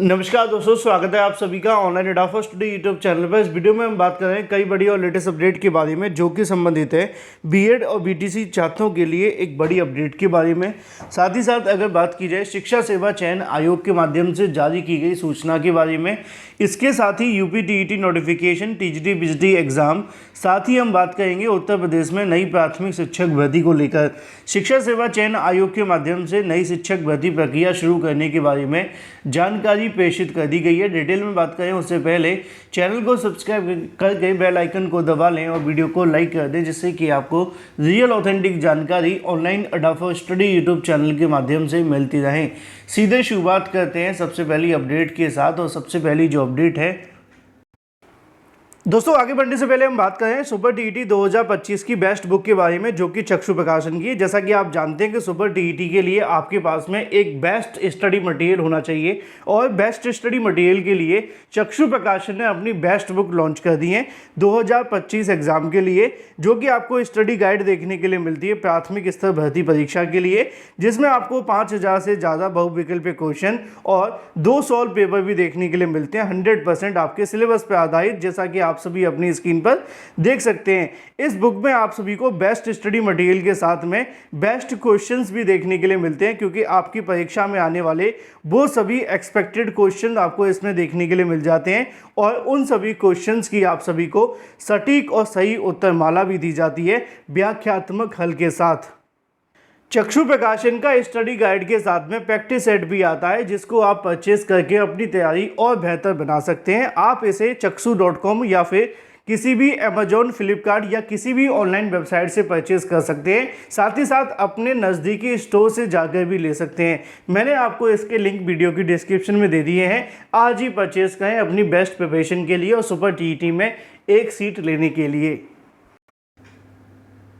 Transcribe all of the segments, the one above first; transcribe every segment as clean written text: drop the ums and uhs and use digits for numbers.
नमस्कार दोस्तों, स्वागत है आप सभी का ऑनलाइन एडाफा स्टडी यूट्यूब चैनल पर। इस वीडियो में हम बात कर रहे हैं कई बड़ी और लेटेस्ट अपडेट के बारे में जो कि संबंधित है बीएड और बीटीसी छात्रों के लिए एक बड़ी अपडेट के बारे में। साथ ही साथ अगर बात की जाए शिक्षा सेवा चयन आयोग के माध्यम से जारी की गई सूचना के बारे में, इसके साथ ही UP TET notification, TGT PGT exam, साथ ही हम बात करेंगे उत्तर प्रदेश में नई प्राथमिक शिक्षक भर्ती को लेकर शिक्षा सेवा चयन आयोग के माध्यम से नई शिक्षक भर्ती प्रक्रिया शुरू करने के बारे में जानकारी प्रेषित कर दी गई है। डिटेल में बात करें उससे पहले चैनल को सब्सक्राइब करके बेल आइकन को दबा लें और वीडियो को लाइक कर दें, जिससे कि आपको रियल ऑथेंटिक जानकारी ऑनलाइन एडाफा स्टडी यूट्यूब चैनल के माध्यम से मिलती रहे। सीधे शुरुआत करते हैं सबसे पहली अपडेट के साथ। और सबसे पहली जो अपडेट है दोस्तों, आगे बढ़ने से पहले हम बात करें सुपर टीईटी 2025 की बेस्ट बुक के बारे में जो कि चक्षु प्रकाशन की है। जैसा कि आप जानते हैं कि सुपर टीईटी के लिए आपके पास में एक बेस्ट स्टडी मटेरियल होना चाहिए और बेस्ट स्टडी मटेरियल के लिए चक्षु प्रकाशन ने अपनी बेस्ट बुक लॉन्च कर दी है 2025 एग्जाम के लिए, जो कि आपको स्टडी गाइड देखने के लिए मिलती है प्राथमिक स्तर भर्ती परीक्षा के लिए, जिसमें आपको 5000 से ज़्यादा बहुविकल्पीय क्वेश्चन और 2 सॉल्व पेपर भी देखने के लिए मिलते हैं 100% आपके सिलेबस पर आधारित, जैसा कि आप सभी अपनी स्क्रीन पर देख सकते हैं। इस बुक में आप सभी को बेस्ट स्टडी मटेरियल के साथ में बेस्ट क्वेश्चंस भी देखने के लिए मिलते हैं, क्योंकि आपकी परीक्षा में आने वाले वो सभी एक्सपेक्टेड क्वेश्चन आपको इसमें देखने के लिए मिल जाते हैं और उन सभी क्वेश्चंस की आप सभी को सटीक और सही उत्तरमाला भी दी जाती है व्याख्यात्मक हल के साथ। चक्षु प्रकाशन का स्टडी गाइड के साथ में प्रैक्टिस सेट भी आता है, जिसको आप परचेस करके अपनी तैयारी और बेहतर बना सकते हैं। आप इसे चक्षु.com या फिर किसी भी अमेजॉन, फ्लिपकार्ट या किसी भी ऑनलाइन वेबसाइट से परचेस कर सकते हैं। साथ ही साथ अपने नज़दीकी स्टोर से जाकर भी ले सकते हैं। मैंने आपको इसके लिंक वीडियो की डिस्क्रिप्शन में दे दिए हैं। आज ही परचेस करें अपनी बेस्ट प्रिपरेशन के लिए और सुपर टीईटी में एक सीट लेने के लिए।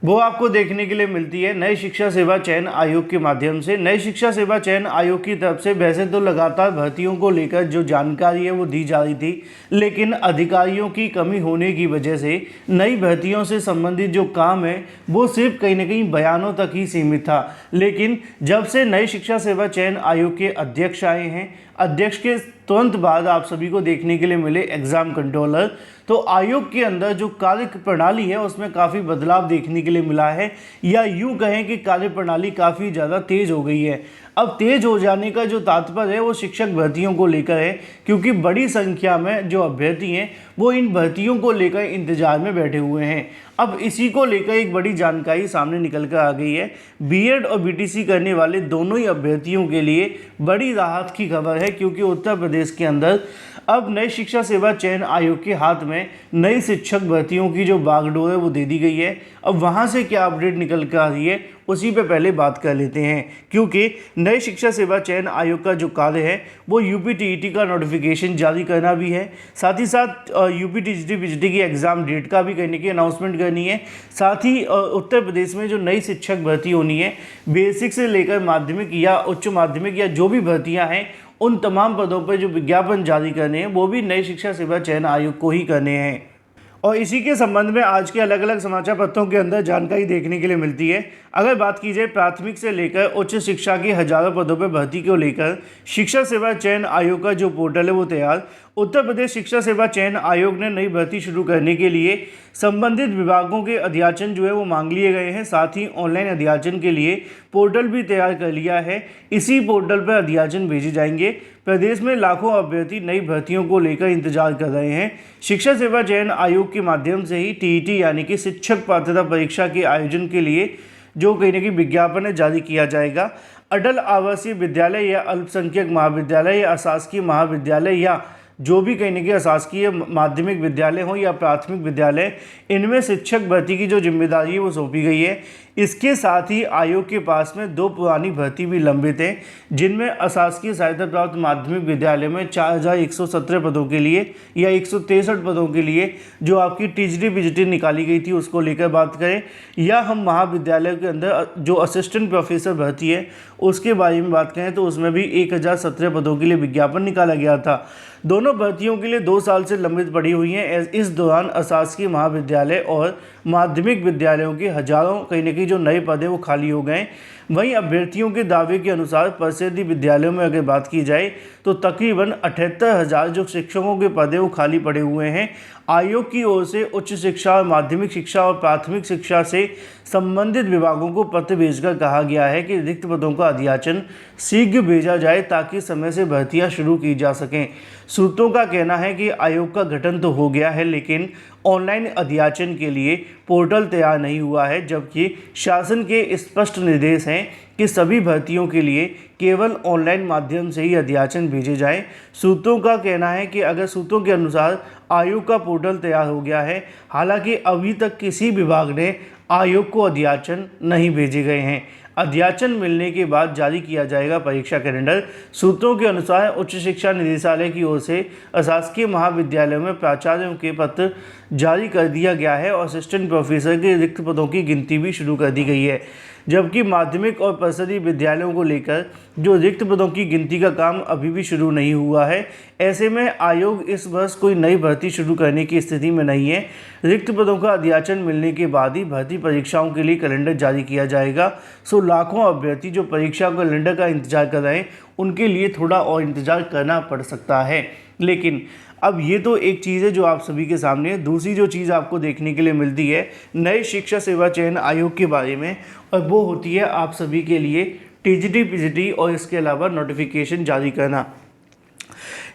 वो आपको देखने के लिए मिलती है नई शिक्षा सेवा चयन आयोग के माध्यम से। नई शिक्षा सेवा चयन आयोग की तरफ से वैसे तो लगातार भर्तियों को लेकर जो जानकारी है वो दी जा रही थी, लेकिन अधिकारियों की कमी होने की वजह से नई भर्तियों से संबंधित जो काम है वो सिर्फ कहीं ना कहीं बयानों तक ही सीमित था। लेकिन जब से नई शिक्षा सेवा चयन आयोग के अध्यक्ष आए हैं, अध्यक्ष के तुरंत बाद आप सभी को देखने के लिए मिले एग्जाम कंट्रोलर, तो आयोग के अंदर जो कार्य प्रणाली है उसमें काफ़ी बदलाव देखने के लिए मिला है, या यूँ कहें कि कार्य प्रणाली काफ़ी ज़्यादा तेज़ हो गई है। अब तेज़ हो जाने का जो तात्पर्य है वो शिक्षक भर्तियों को लेकर है, क्योंकि बड़ी संख्या में जो अभ्यर्थी हैं वो इन भर्तियों को लेकर इंतजार में बैठे हुए हैं। अब इसी को लेकर एक बड़ी जानकारी सामने निकल कर आ गई है। बीएड और बीटीसी करने वाले दोनों ही अभ्यर्थियों के लिए बड़ी राहत की खबर है, क्योंकि उत्तर प्रदेश के अंदर अब नई शिक्षा सेवा चयन आयोग के हाथ में नई शिक्षक भर्तियों की जो बागडोर है वो दे दी गई है। अब वहाँ से क्या अपडेट निकल कर आ रही है उसी पे पहले बात कर लेते हैं, क्योंकि नई शिक्षा सेवा चयन आयोग का जो कार्य है वो यूपी टीईटी का नोटिफिकेशन जारी करना भी है, साथ ही साथ यूपी टीजीटी पीजीटी की एग्ज़ाम डेट का भी करने की अनाउंसमेंट करनी है। साथ ही उत्तर प्रदेश में जो नई शिक्षक भर्ती होनी है, बेसिक से लेकर माध्यमिक या उच्च माध्यमिक या जो भी भर्तियाँ हैं, उन तमाम पदों पर जो विज्ञापन जारी करने हैं वो भी नई शिक्षा सेवा चयन आयोग को ही करने हैं। और इसी के संबंध में आज के अलग अलग समाचार पत्रों के अंदर जानकारी देखने के लिए मिलती है। अगर बात की जाए प्राथमिक से लेकर उच्च शिक्षा के हजारों पदों पर भर्ती को लेकर शिक्षा सेवा चयन आयोग का जो पोर्टल है वो तैयार। उत्तर प्रदेश शिक्षा सेवा चयन आयोग ने नई भर्ती शुरू करने के लिए संबंधित विभागों के अध्याचन जो है वो मांग लिए गए हैं। साथ ही ऑनलाइन अध्याचन के लिए पोर्टल भी तैयार कर लिया है। इसी पोर्टल पर अध्याचन भेजे जाएंगे। प्रदेश में लाखों अभ्यर्थी नई भर्तियों को लेकर इंतजार कर रहे हैं। शिक्षा सेवा चयन आयोग के माध्यम से ही टीईटी यानी कि शिक्षक पात्रता परीक्षा के आयोजन के लिए जो कहीं ना कहीं विज्ञापन है जारी किया जाएगा। अटल आवासीय विद्यालय या अल्पसंख्यक महाविद्यालय या अशासकीय महाविद्यालय या जो भी कहीं ना कहीं अशासकीय माध्यमिक विद्यालय हो या प्राथमिक विद्यालय, इनमें शिक्षक भर्ती की जो जिम्मेदारी है वो सौंपी गई है। इसके साथ ही आयोग के पास में 2 पुरानी भर्ती भी लंबित हैं, जिनमें अशासकीय सहायता प्राप्त माध्यमिक विद्यालय में 4117 पदों के लिए या 163 पदों के लिए जो आपकी टीजीटी पीजीटी निकाली गई थी उसको लेकर बात करें, या हम महाविद्यालय के अंदर जो असिस्टेंट प्रोफेसर भर्ती है उसके बारे में बात करें तो उसमें भी 1017 पदों के लिए विज्ञापन निकाला गया था। दोनों भर्तियों के लिए 2 साल से लंबित पड़ी हुई हैं। इस दौरान अशासकीय महाविद्यालय और माध्यमिक विद्यालयों के हजारों कहीं ना कहीं कि जो नए पद हैं वो खाली हो गए। वहीं अभ्यर्थियों के दावे के अनुसार परिषदीय विद्यालयों में अगर बात की जाए तो तकरीबन 78,000 जो शिक्षकों के पद हैं वो खाली पड़े हुए हैं। आयोग की ओर से उच्च शिक्षा और माध्यमिक शिक्षा और प्राथमिक शिक्षा से संबंधित विभागों को पत्र भेजकर कहा गया है कि रिक्त पदों का अध्याचन शीघ्र भेजा जाए ताकि समय से भर्तियां शुरू की जा सकें। सूत्रों का कहना है कि आयोग का गठन तो हो गया है, लेकिन ऑनलाइन अध्याचन के लिए पोर्टल तैयार नहीं हुआ है, जबकि शासन के स्पष्ट निर्देश हैं कि सभी भर्तियों के लिए केवल ऑनलाइन माध्यम से ही अध्याचन भेजे जाएं। सूत्रों का कहना है कि अगर सूत्रों के अनुसार आयोग का पोर्टल तैयार हो गया है, हालांकि अभी तक किसी विभाग ने आयोग को अध्याचन नहीं भेजे गए हैं। अध्याचन मिलने के बाद जारी किया जाएगा परीक्षा कैलेंडर। सूत्रों के अनुसार उच्च शिक्षा निदेशालय की ओर से अशासकीय महाविद्यालयों में प्राचार्यों के पत्र जारी कर दिया गया है और असिस्टेंट प्रोफेसर के रिक्त पदों की गिनती भी शुरू कर दी गई है, जबकि माध्यमिक और परिषदीय विद्यालयों को लेकर जो रिक्त पदों की गिनती का काम अभी भी शुरू नहीं हुआ है। ऐसे में आयोग इस वर्ष कोई नई भर्ती शुरू करने की स्थिति में नहीं है। रिक्त पदों का अध्याचन मिलने के बाद ही भर्ती परीक्षाओं के लिए कैलेंडर जारी किया जाएगा। सो लाखों अभ्यर्थी जो परीक्षा कैलेंडर का इंतजार कर रहे हैं, उनके लिए थोड़ा और इंतजार करना पड़ सकता है। लेकिन अब ये तो एक चीज़ है जो आप सभी के सामने है। दूसरी जो चीज़ आपको देखने के लिए मिलती है नए शिक्षा सेवा चयन आयोग के बारे में, और वो होती है आप सभी के लिए टीजीटी पीजीटी और इसके अलावा नोटिफिकेशन जारी करना।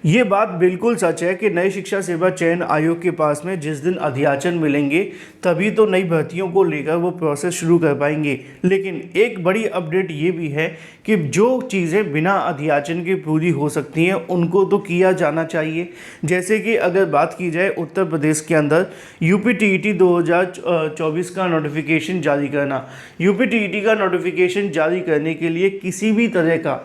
ये बात बिल्कुल सच है कि नई शिक्षा सेवा चयन आयोग के पास में जिस दिन अध्याचन मिलेंगे तभी तो नई भर्तियों को लेकर वो प्रोसेस शुरू कर पाएंगे। लेकिन एक बड़ी अपडेट ये भी है कि जो चीज़ें बिना अध्याचन के पूरी हो सकती हैं उनको तो किया जाना चाहिए। जैसे कि अगर बात की जाए उत्तर प्रदेश के अंदर यूपीटीईटी 2024 का नोटिफिकेशन जारी करना। यूपीटीईटी का नोटिफिकेशन जारी करने के लिए किसी भी तरह का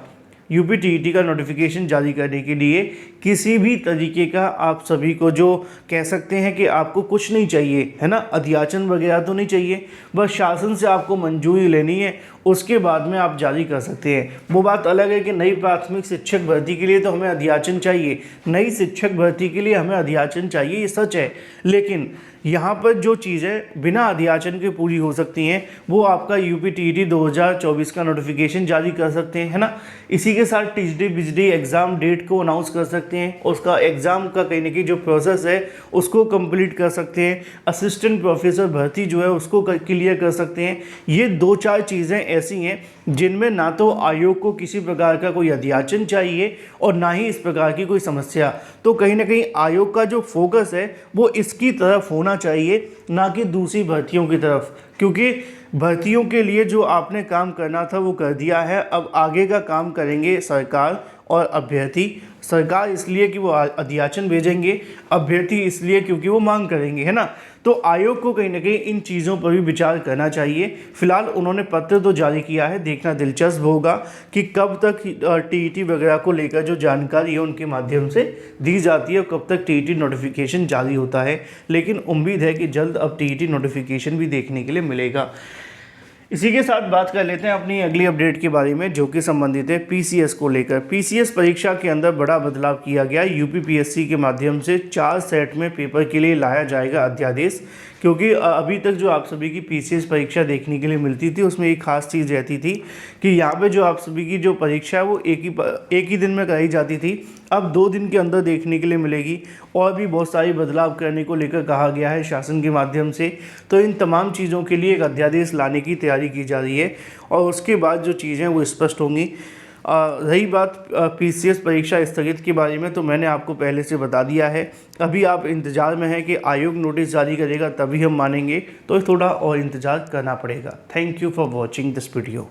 यूपीटीईटी का नोटिफिकेशन जारी करने के लिए किसी भी तरीके का आप सभी को जो कह सकते हैं कि आपको कुछ नहीं चाहिए, है ना, अध्याचन वगैरह तो नहीं चाहिए, बस शासन से आपको मंजूरी लेनी है, उसके बाद में आप जारी कर सकते हैं। वो बात अलग है कि नई प्राथमिक शिक्षक भर्ती के लिए तो हमें अध्याचन चाहिए, नई शिक्षक भर्ती के लिए हमें अध्याचन चाहिए, ये सच है। लेकिन यहाँ पर जो चीज़ें बिना अध्याचन के पूरी हो सकती हैं वो आपका यूपीटीईटी 2024 का नोटिफिकेशन जारी कर सकते हैं, है ना। इसी के साथ टीजीटी पीजीटी एग्ज़ाम डेट को अनाउंस कर सकते हैं, उसका एग्ज़ाम का कहीं ना कहीं जो प्रोसेस है उसको कंप्लीट कर सकते हैं, असिस्टेंट प्रोफेसर भर्ती जो है उसको क्लियर कर सकते हैं। ये 2-4 चीज़ें ऐसी हैं जिनमें ना तो आयोग को किसी प्रकार का कोई अध्याचन चाहिए और ना ही इस प्रकार की कोई समस्या। तो कहीं ना कहीं आयोग का जो फोकस है वो इसकी तरफ होना चाहिए, ना कि दूसरी भर्तियों की तरफ, क्योंकि भर्तियों के लिए जो आपने काम करना था वो कर दिया है। अब आगे का काम करेंगे सरकार और अभ्यर्थी। सरकार इसलिए कि वो अध्याचन भेजेंगे, अभ्यर्थी इसलिए क्योंकि वो मांग करेंगे, है ना। तो आयोग को कहीं ना कहीं इन चीज़ों पर भी विचार करना चाहिए। फिलहाल उन्होंने पत्र तो जारी किया है, देखना दिलचस्प होगा कि कब तक टीईटी वगैरह को लेकर जो जानकारी है उनके माध्यम से दी जाती है और कब तक टीईटी नोटिफिकेशन जारी होता है। लेकिन उम्मीद है कि जल्द अब टीईटी नोटिफिकेशन भी देखने के लिए मिलेगा। इसी के साथ बात कर लेते हैं अपनी अगली अपडेट के बारे में, जो कि संबंधित है पीसीएस को लेकर। पीसीएस परीक्षा के अंदर बड़ा बदलाव किया गया। यूपीपीएससी के माध्यम से 4 सेट में पेपर के लिए लाया जाएगा अध्यादेश, क्योंकि अभी तक जो आप सभी की पीसीएस परीक्षा देखने के लिए मिलती थी उसमें एक खास चीज़ रहती थी कि यहाँ पे जो आप सभी की जो परीक्षा है वो एक ही दिन में कराई जाती थी, अब 2 दिन के अंदर देखने के लिए मिलेगी। और भी बहुत सारी बदलाव करने को लेकर कहा गया है शासन के माध्यम से। तो इन तमाम चीज़ों के लिए एक अध्यादेश लाने की तैयारी की जा रही है और उसके बाद जो चीज़ें वो स्पष्ट होंगी। रही बात पीसीएस परीक्षा स्थगित के बारे में, तो मैंने आपको पहले से बता दिया है। अभी आप इंतज़ार में हैं कि आयोग नोटिस जारी करेगा तभी हम मानेंगे, तो थोड़ा और इंतज़ार करना पड़ेगा। Thank you for watching this video.